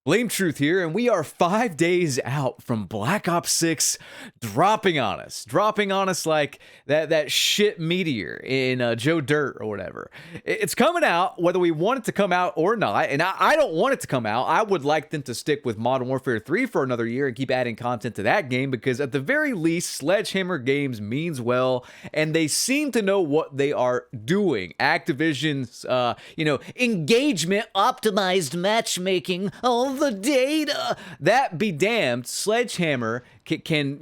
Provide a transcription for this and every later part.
Blame Truth here, and we are 5 days out from Black Ops 6 dropping on us like that shit meteor in Joe Dirt or whatever. It's coming out, whether we want it to come out or not, and I don't want it to come out. I would like them to stick with Modern Warfare 3 for another year and keep adding content to that game, because at the very least, Sledgehammer Games means well, and they seem to know what they are doing. Activision's, engagement, optimized matchmaking, all the data. That be damned, Sledgehammer can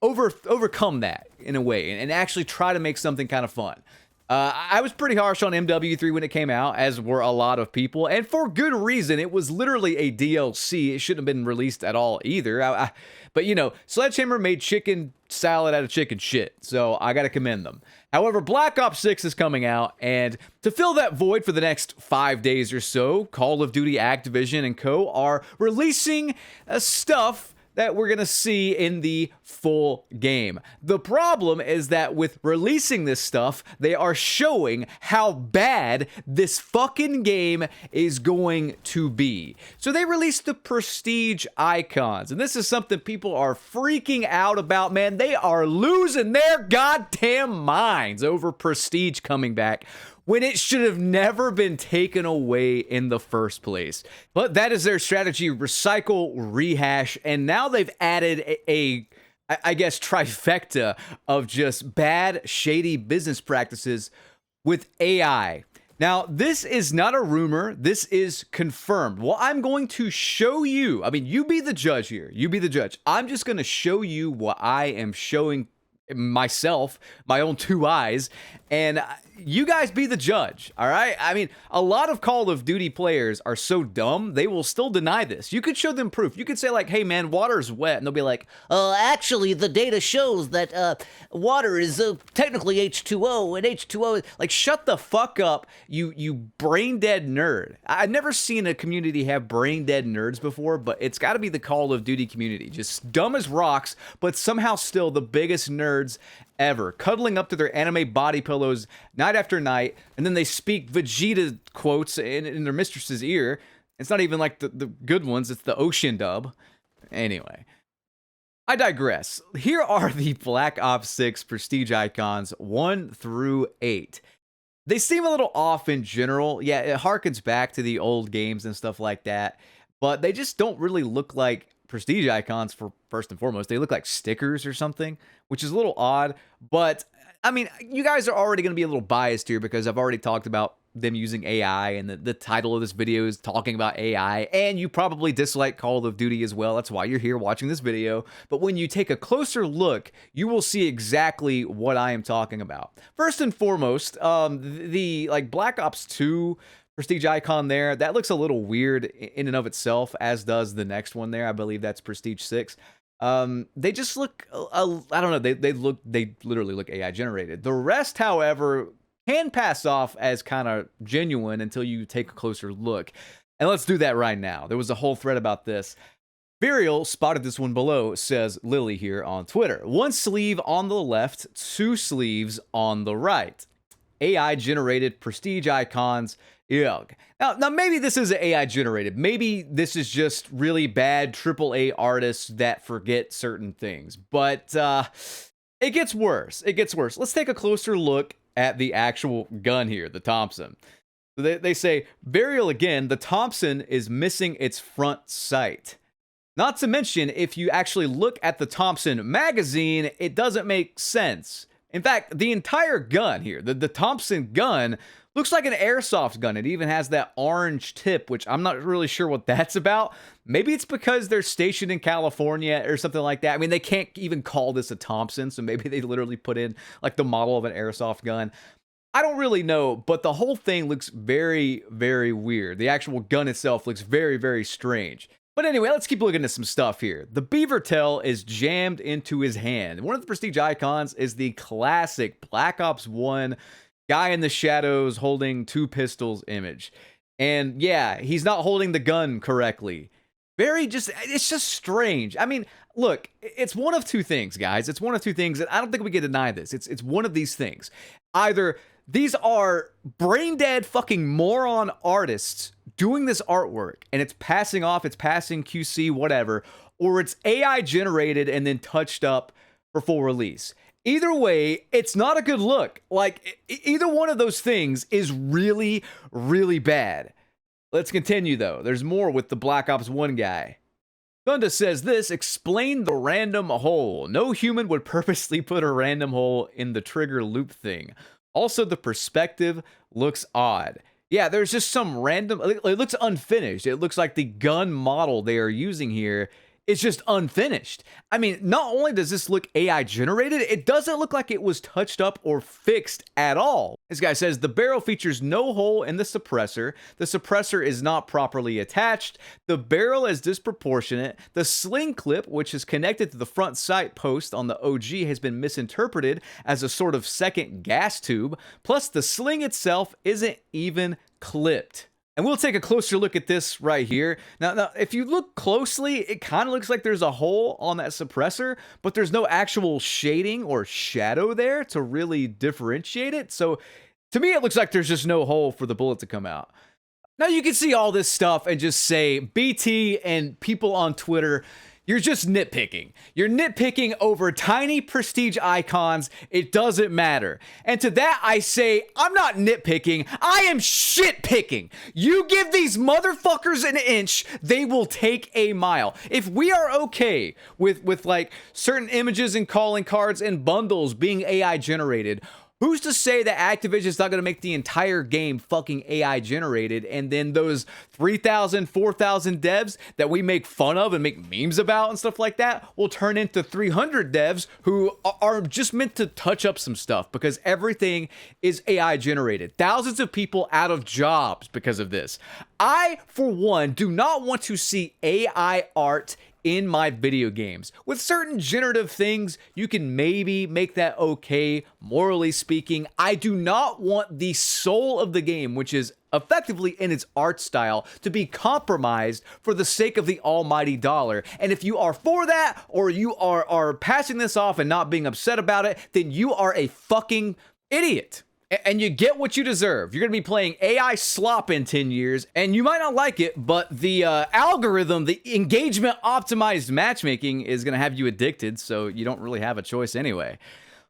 overcome that in a way and actually try to make something kind of fun. I was pretty harsh on MW3 when it came out, as were a lot of people, and for good reason. It was literally a DLC. It shouldn't have been released at all either. But Sledgehammer made chicken salad out of chicken shit, so I gotta commend them. However, Black Ops 6 is coming out, and to fill that void for the next 5 days or so, Call of Duty, Activision, and co. are releasing stuff that we're going to see in the full game. The problem is that with releasing this stuff, they are showing how bad this fucking game is going to be. So they released the Prestige icons, and this is something people are freaking out about, man. They are losing their goddamn minds over Prestige coming back, when it should have never been taken away in the first place. But that is their strategy: recycle, rehash, and now they've added I guess, trifecta of just bad, shady business practices with AI. Now, this is not a rumor. This is confirmed. Well, I'm going to show you. I mean, you be the judge here. You be the judge. I'm just going to show you what I am showing myself, my own two eyes, and you guys be the judge, all right? I mean, a lot of Call of Duty players are so dumb, they will still deny this. You could show them proof. You could say, like, hey, man, water's wet, and they'll be like, actually, the data shows that water is technically H2O, and H2O, like, shut the fuck up, you brain-dead nerd. I've never seen a community have brain-dead nerds before, but it's got to be the Call of Duty community. Just dumb as rocks, but somehow still the biggest nerds ever, cuddling up to their anime body pillows night after night, and then they speak Vegeta quotes in their mistress's ear. It's not even like the good ones, it's the ocean dub. Anyway, I digress. Here are the Black Ops 6 Prestige icons 1 through 8. They seem a little off in general. Yeah, it harkens back to the old games and stuff like that, but they just don't really look like Prestige icons. For first and foremost, they look like stickers or something, which is a little odd. But I mean, you guys are already going to be a little biased here because I've already talked about them using AI, and the title of this video is talking about AI, and you probably dislike Call of Duty as well. That's why you're here watching this video. But when you take a closer look, you will see exactly what I am talking about. First and foremost, the Black Ops 2 Prestige icon there, that looks a little weird in and of itself, as does the next one there. I believe that's Prestige 6. They just look, I don't know, they literally look AI generated. The rest, however, can pass off as kind of genuine until you take a closer look. And let's do that right now. There was a whole thread about this. Burial spotted this one below, says Lily here on Twitter. One sleeve on the left, two sleeves on the right. AI generated Prestige icons. Yuck. Now, maybe this is AI generated. Maybe this is just really bad AAA artists that forget certain things. But it gets worse. It gets worse. Let's take a closer look at the actual gun here, the Thompson. They say, Burial again, the Thompson is missing its front sight. Not to mention, if you actually look at the Thompson magazine, it doesn't make sense. In fact, the entire gun here, the Thompson gun, looks like an airsoft gun. It even has that orange tip, which I'm not really sure what that's about. Maybe it's because they're stationed in California or something like that. I mean, they can't even call this a Thompson, so maybe they literally put in like the model of an airsoft gun. I don't really know, but the whole thing looks very, very weird. The actual gun itself looks very, very strange. But anyway, let's keep looking at some stuff here. The beaver tail is jammed into his hand. One of the Prestige icons is the classic Black Ops 1 guy in the shadows holding two pistols image. And yeah, he's not holding the gun correctly. It's just strange. I mean, look, it's one of two things, guys. It's one of two things, and I don't think we can deny this. It's one of these things. Either these are brain dead fucking moron artists doing this artwork and it's passing off, it's passing QC, whatever, or it's AI generated and then touched up for full release. Either way, it's not a good look. Like, either one of those things is really, really bad. Let's continue, though. There's more with the Black Ops 1 guy. Gunda says this, explain the random hole. No human would purposely put a random hole in the trigger loop thing. Also, the perspective looks odd. Yeah, there's just some random, it looks unfinished. It looks like the gun model they are using here is just unfinished. I mean, not only does this look AI generated, it doesn't look like it was touched up or fixed at all. This guy says the barrel features no hole in the suppressor. The suppressor is not properly attached. The barrel is disproportionate. The sling clip, which is connected to the front sight post on the OG, has been misinterpreted as a sort of second gas tube. Plus, the sling itself isn't even clipped. And we'll take a closer look at this right here. Now, if you look closely, it kind of looks like there's a hole on that suppressor, but there's no actual shading or shadow there to really differentiate it. So to me, it looks like there's just no hole for the bullet to come out. Now you can see all this stuff and just say, BT and people on Twitter, you're just nitpicking. You're nitpicking over tiny prestige icons. It doesn't matter. And to that, I say, I'm not nitpicking. I am shit picking. You give these motherfuckers an inch, they will take a mile. If we are okay with like certain images and calling cards and bundles being AI generated, who's to say that Activision's not going to make the entire game fucking AI generated, and then those 3,000, 4,000 devs that we make fun of and make memes about and stuff like that will turn into 300 devs who are just meant to touch up some stuff because everything is AI generated. Thousands of people out of jobs because of this. I, for one, do not want to see AI art in my video games. With certain generative things, you can maybe make that okay, morally speaking. I do not want the soul of the game, which is effectively in its art style, to be compromised for the sake of the almighty dollar. And if you are for that, or you are passing this off and not being upset about it, then you are a fucking idiot. And you get what you deserve. You're going to be playing AI slop in 10 years, and you might not like it, but the algorithm, the engagement optimized matchmaking is going to have you addicted, so you don't really have a choice anyway.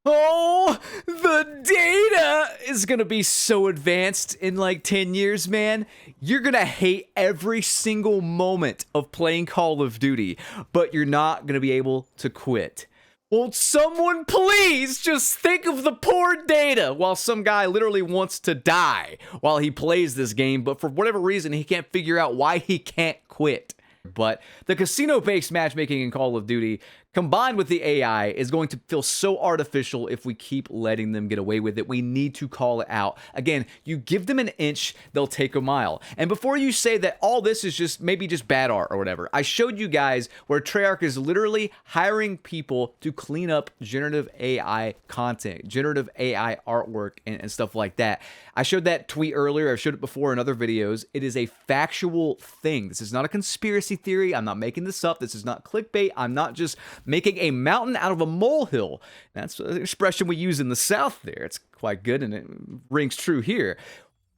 Oh, the data is going to be so advanced in like 10 years, man. You're going to hate every single moment of playing Call of Duty, but you're not going to be able to quit. Won't someone please just think of the poor data while some guy literally wants to die while he plays this game, but for whatever reason, he can't figure out why he can't quit. But the casino-based matchmaking in Call of Duty, combined with the AI, is going to feel so artificial if we keep letting them get away with it. We need to call it out. Again, you give them an inch, they'll take a mile. And before you say that all this is just maybe just bad art or whatever, I showed you guys where Treyarch is literally hiring people to clean up generative AI content, generative AI artwork, and stuff like that. I showed that tweet earlier. I've showed it before in other videos. It is a factual thing. This is not a conspiracy theory. I'm not making this up. This is not clickbait. I'm not just making a mountain out of a molehill. That's an expression we use in the South there. It's quite good and it rings true here.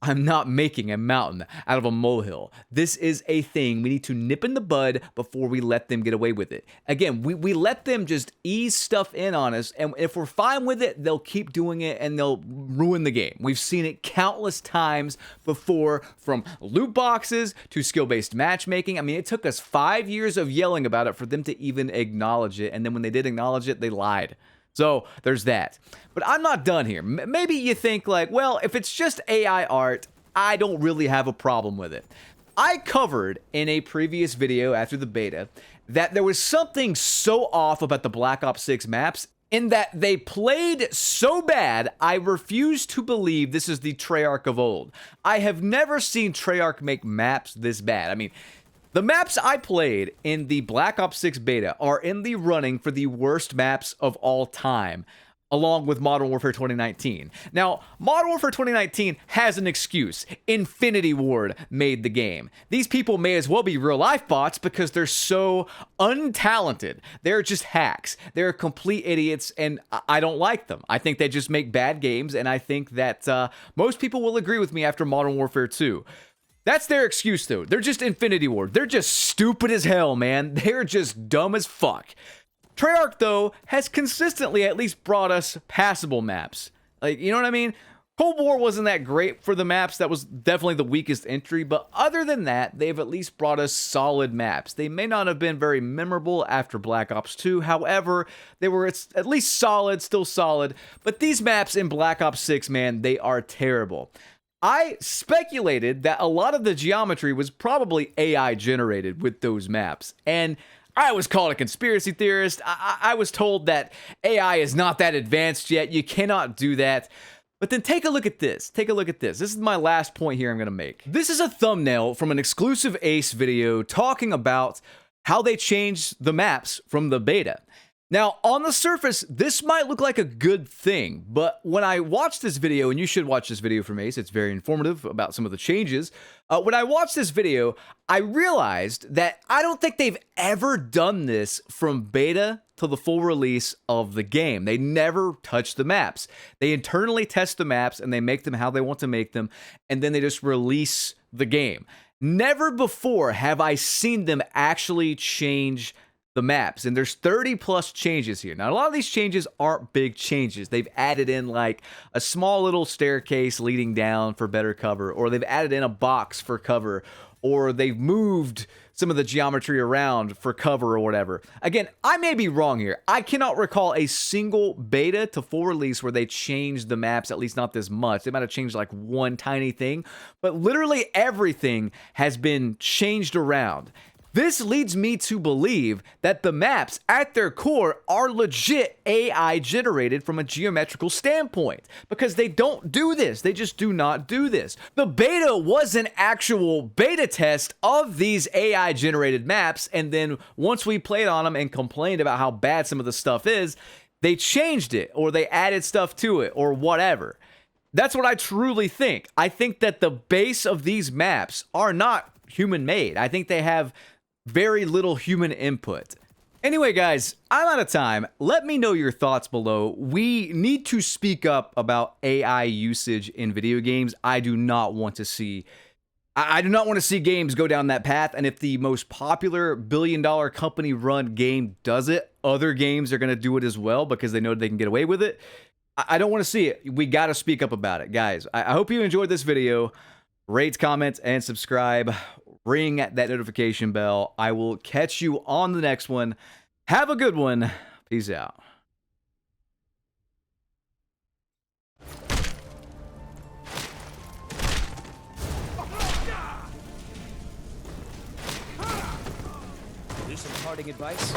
I'm not making a mountain out of a molehill. This is a thing we need to nip in the bud before we let them get away with it. Again, we let them just ease stuff in on us, and if we're fine with it, they'll keep doing it and they'll ruin the game. We've seen it countless times before, from loot boxes to skill-based matchmaking. I mean, it took us 5 years of yelling about it for them to even acknowledge it, and then when they did acknowledge it, they lied. So there's that. But I'm not done here. Maybe you think like, well, if it's just AI art, I don't really have a problem with it. I covered in a previous video after the beta that there was something so off about the Black Ops 6 maps in that they played so bad, I refuse to believe this is the Treyarch of old. I have never seen Treyarch make maps this bad. I mean, the maps I played in the Black Ops 6 beta are in the running for the worst maps of all time, along with Modern Warfare 2019. Now, Modern Warfare 2019 has an excuse. Infinity Ward made the game. These people may as well be real-life bots because they're so untalented. They're just hacks. They're complete idiots, and I don't like them. I think they just make bad games, and I think that most people will agree with me after Modern Warfare 2. That's their excuse, though. They're just Infinity Ward. They're just stupid as hell, man. They're just dumb as fuck. Treyarch, though, has consistently at least brought us passable maps. Like, you know what I mean? Cold War wasn't that great for the maps. That was definitely the weakest entry. But other than that, they've at least brought us solid maps. They may not have been very memorable after Black Ops 2. However, they were at least solid, still solid. But these maps in Black Ops 6, man, they are terrible. I speculated that a lot of the geometry was probably AI generated with those maps. And I was called a conspiracy theorist. I was told that AI is not that advanced yet. You cannot do that. But then take a look at this. Take a look at this. This is my last point here I'm going to make. This is a thumbnail from an exclusive Ace video talking about how they changed the maps from the beta. Now, on the surface, this might look like a good thing, but when I watched this video, and you should watch this video from Ace, it's very informative about some of the changes. When I watched this video, I realized that I don't think they've ever done this from beta to the full release of the game. They never touch the maps. They internally test the maps, and they make them how they want to make them, and then they just release the game. Never before have I seen them actually change the maps, and there's 30 plus changes here. Now, a lot of these changes aren't big changes. They've added in like a small little staircase leading down for better cover, or they've added in a box for cover, or they've moved some of the geometry around for cover or whatever. Again, I may be wrong here. I cannot recall a single beta to full release where they changed the maps, at least not this much. They might have changed like one tiny thing, but literally everything has been changed around. This leads me to believe that the maps at their core are legit AI generated from a geometrical standpoint, because they don't do this. They just do not do this. The beta was an actual beta test of these AI generated maps, and then once we played on them and complained about how bad some of the stuff is, they changed it, or they added stuff to it, or whatever. That's what I truly think. I think that the base of these maps are not human made. I think they have very little human input. Anyway, guys, I'm out of time. Let me know your thoughts below. We need to speak up about AI usage in video games. I do not want to see games go down that path. And if the most popular billion-dollar company-run game does it, other games are going to do it as well because they know they can get away with it. I don't want to see it. We got to speak up about it, guys. I hope you enjoyed this video. Rate, comment, and subscribe. Ring that notification bell. I will catch you on the next one. Have a good one. Peace out. Need some parting advice?